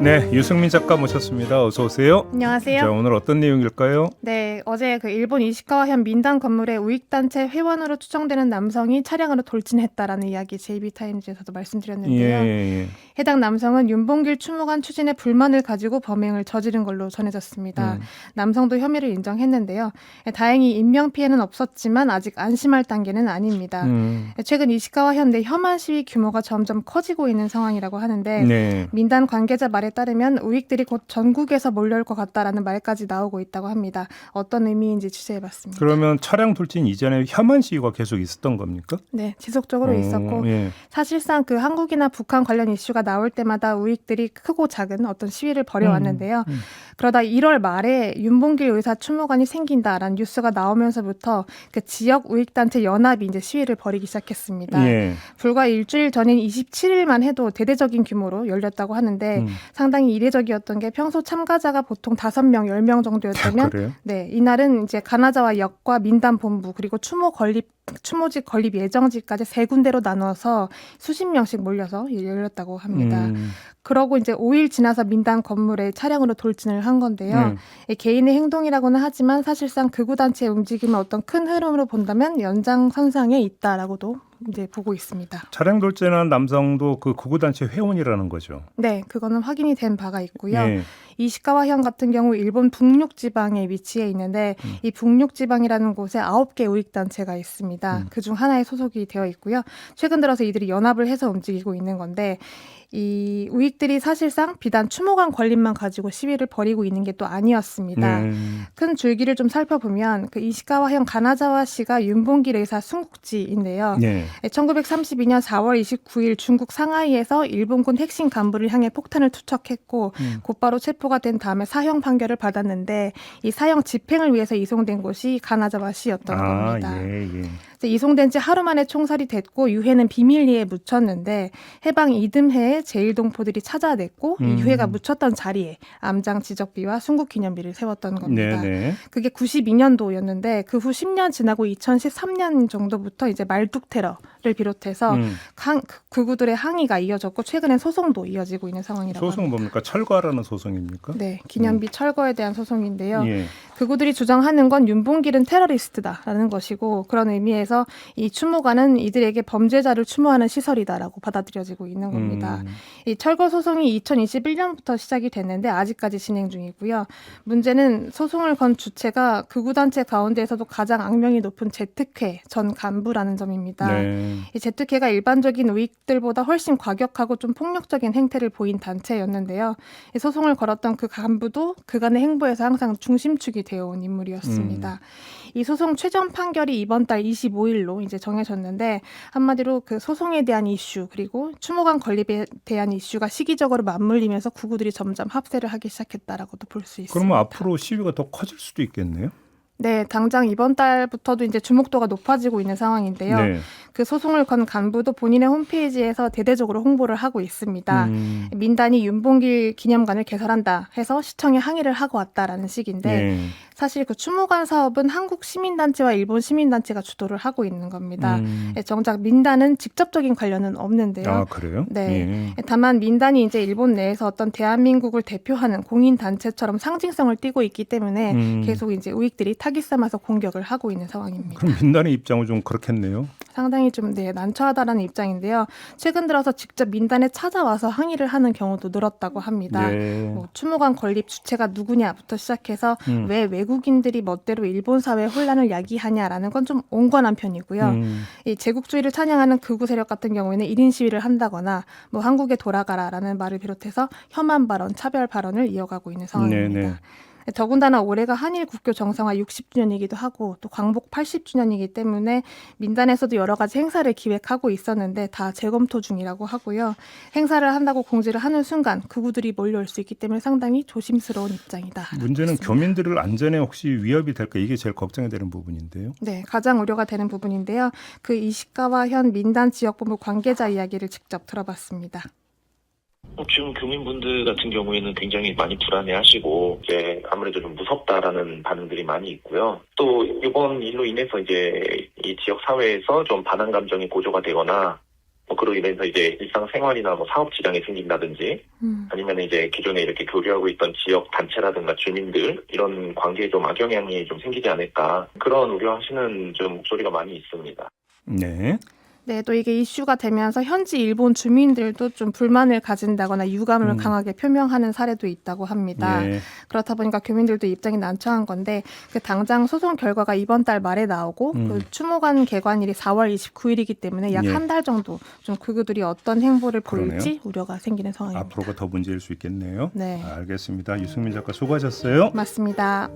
네, 유승민 작가 모셨습니다. 어서 오세요. 안녕하세요. 자, 오늘 어떤 내용일까요? 네, 어제 그 일본 이시카와현 민단 건물의 우익단체 회원으로 추정되는 남성이 차량으로 돌진했다라는 이야기 JB타임즈에서도 말씀드렸는데요. 예. 해당 남성은 윤봉길 추모관 추진에 불만을 가지고 범행을 저지른 걸로 전해졌습니다. 남성도 혐의를 인정했는데요. 다행히 인명피해는 없었지만 아직 안심할 단계는 아닙니다. 최근 이시카와현 내 혐한 시위 규모가 점점 커지고 있는 상황이라고 하는데 네. 민단 관계자 말에 따르면 우익들이 곧 전국에서 몰려올 것 같다라는 말까지 나오고 있다고 합니다. 어떤 의미인지 취재해봤습니다. 그러면 차량 돌진 이전에 혐한 시위가 계속 있었던 겁니까? 네, 지속적으로 있었고 예. 사실상 그 한국이나 북한 관련 이슈가 나올 때마다 우익들이 크고 작은 어떤 시위를 벌여왔는데요. 그러다 1월 말에 윤봉길 의사 추모관이 생긴다라는 뉴스가 나오면서부터 그 지역 우익단체 연합이 이제 시위를 벌이기 시작했습니다. 예. 불과 일주일 전인 27일만 해도 대대적인 규모로 열렸다고 하는데 상당히 이례적이었던 게 평소 참가자가 보통 5명, 10명 정도였다면 그래요? 네, 이날은 이제 가나자와 역과 민단 본부 그리고 추모직 건립 예정지까지 3군데로 나눠서 수십 명씩 몰려서 열렸다고 합니다. 그러고 이제 5일 지나서 민단 건물에 차량으로 돌진을 한 건데요. 개인의 행동이라고는 하지만 사실상 극우 단체의 움직임은 어떤 큰 흐름으로 본다면 연장선상에 있다라고도 이제 보고 있습니다. 차량 돌진한 남성도 그 극우단체 회원이라는 거죠. 네, 그거는 확인이 된 바가 있고요. 예. 이시카와현 같은 경우 일본 북녘 지방에 위치해 있는데 이 북녘 지방이라는 곳에 9개 우익 단체가 있습니다. 그중 하나에 소속이 되어 있고요. 최근 들어서 이들이 연합을 해서 움직이고 있는 건데 이 우익들이 사실상 비단 추모관 건립만 가지고 시위를 벌이고 있는 게 또 아니었습니다. 큰 줄기를 좀 살펴보면 그 이시카와현 가나자와시가 윤봉길 의사 순국지인데요. 예. 1932년 4월 29일 중국 상하이에서 일본군 핵심 간부를 향해 폭탄을 투척했고 곧바로 체포가 된 다음에 사형 판결을 받았는데 이 사형 집행을 위해서 이송된 곳이 가나자와시였던 겁니다. 예. 이송된 지 하루 만에 총살이 됐고 유해는 비밀리에 묻혔는데 해방 이듬해에 제1동포들이 찾아냈고 이 유해가 묻혔던 자리에 암장 지적비와 순국기념비를 세웠던 겁니다. 네네. 그게 92년도였는데 그 후 10년 지나고 2013년 정도부터 이제 말뚝 테러를 비롯해서 극우들의 항의가 이어졌고 최근엔 소송도 이어지고 있는 상황이라고 소송 합니다. 뭡니까? 철거하라는 소송입니까? 네, 기념비 철거에 대한 소송인데요. 예. 극우들이 주장하는 건 윤봉길은 테러리스트다라는 것이고 그런 의미에서 이 추모관은 이들에게 범죄자를 추모하는 시설이다라고 받아들여지고 있는 겁니다. 이 철거 소송이 2021년부터 시작이 됐는데 아직까지 진행 중이고요. 문제는 소송을 건 주체가 극우단체 가운데에서도 가장 악명이 높은 제특회 전 간부라는 점입니다. 네. 이 제특회가 일반적인 우익들보다 훨씬 과격하고 좀 폭력적인 행태를 보인 단체였는데요. 이 소송을 걸었던 그 간부도 그간의 행보에서 항상 중심축이 되어온 인물이었습니다. 이 소송 최종 판결이 이번 달 25일로 이제 정해졌는데 한마디로 그 소송에 대한 이슈 그리고 추모관 건립에 대한 이슈가 시기적으로 맞물리면서 극우들이 점점 합세를 하기 시작했다라고도 볼 수 있습니다. 그러면 앞으로 시위가 더 커질 수도 있겠네요. 네, 당장 이번 달부터도 이제 주목도가 높아지고 있는 상황인데요. 네. 그 소송을 건 간부도 본인의 홈페이지에서 대대적으로 홍보를 하고 있습니다. 민단이 윤봉길 기념관을 개설한다 해서 시청에 항의를 하고 왔다라는 식인데 예. 사실 그 추모관 사업은 한국 시민단체와 일본 시민단체가 주도를 하고 있는 겁니다. 정작 민단은 직접적인 관련은 없는데요. 아, 그래요? 네. 예. 다만 민단이 이제 일본 내에서 어떤 대한민국을 대표하는 공인 단체처럼 상징성을 띠고 있기 때문에 계속 이제 우익들이 타깃 삼아서 공격을 하고 있는 상황입니다. 그럼 민단의 입장은 좀 그렇겠네요. 상당히 좀 난처하다라는 입장인데요. 최근 들어서 직접 민단에 찾아와서 항의를 하는 경우도 늘었다고 합니다. 예. 추모관 건립 주체가 누구냐부터 시작해서 왜 외국인들이 멋대로 일본 사회 혼란을 야기하냐라는 건 좀 온건한 편이고요. 이 제국주의를 찬양하는 극우 세력 같은 경우에는 1인 시위를 한다거나 뭐 한국에 돌아가라라는 말을 비롯해서 혐한 발언, 차별 발언을 이어가고 있는 상황입니다. 네네. 더군다나 올해가 한일 국교 정상화 60주년이기도 하고 또 광복 80주년이기 때문에 민단에서도 여러 가지 행사를 기획하고 있었는데 다 재검토 중이라고 하고요. 행사를 한다고 공지를 하는 순간 극우들이 몰려올 수 있기 때문에 상당히 조심스러운 입장이다. 문제는 교민들을 안전에 혹시 위협이 될까 이게 제일 걱정이 되는 부분인데요. 네, 가장 우려가 되는 부분인데요. 그 이시카와현 민단 지역본부 관계자 이야기를 직접 들어봤습니다. 지금 교민분들 같은 경우에는 굉장히 많이 불안해하시고 이제 아무래도 좀 무섭다라는 반응들이 많이 있고요. 또 이번 일로 인해서 이제 이 지역 사회에서 좀 반항 감정이 고조가 되거나 그로 인해서 이제 일상생활이나 사업 지장이 생긴다든지 아니면 이제 기존에 이렇게 교류하고 있던 지역 단체라든가 주민들 이런 관계에 좀 악영향이 좀 생기지 않을까 그런 우려하시는 좀 목소리가 많이 있습니다. 네. 네, 또 이게 이슈가 되면서 현지 일본 주민들도 좀 불만을 가진다거나 유감을 강하게 표명하는 사례도 있다고 합니다. 네. 그렇다 보니까 교민들도 입장이 난처한 건데 당장 소송 결과가 이번 달 말에 나오고 그 추모관 개관일이 4월 29일이기 때문에 약 예. 한 달 정도 좀 그들이 어떤 행보를 그러네요. 보일지 우려가 생기는 상황입니다. 앞으로가 더 문제일 수 있겠네요. 네, 알겠습니다. 유승민 작가 수고하셨어요. 맞습니다.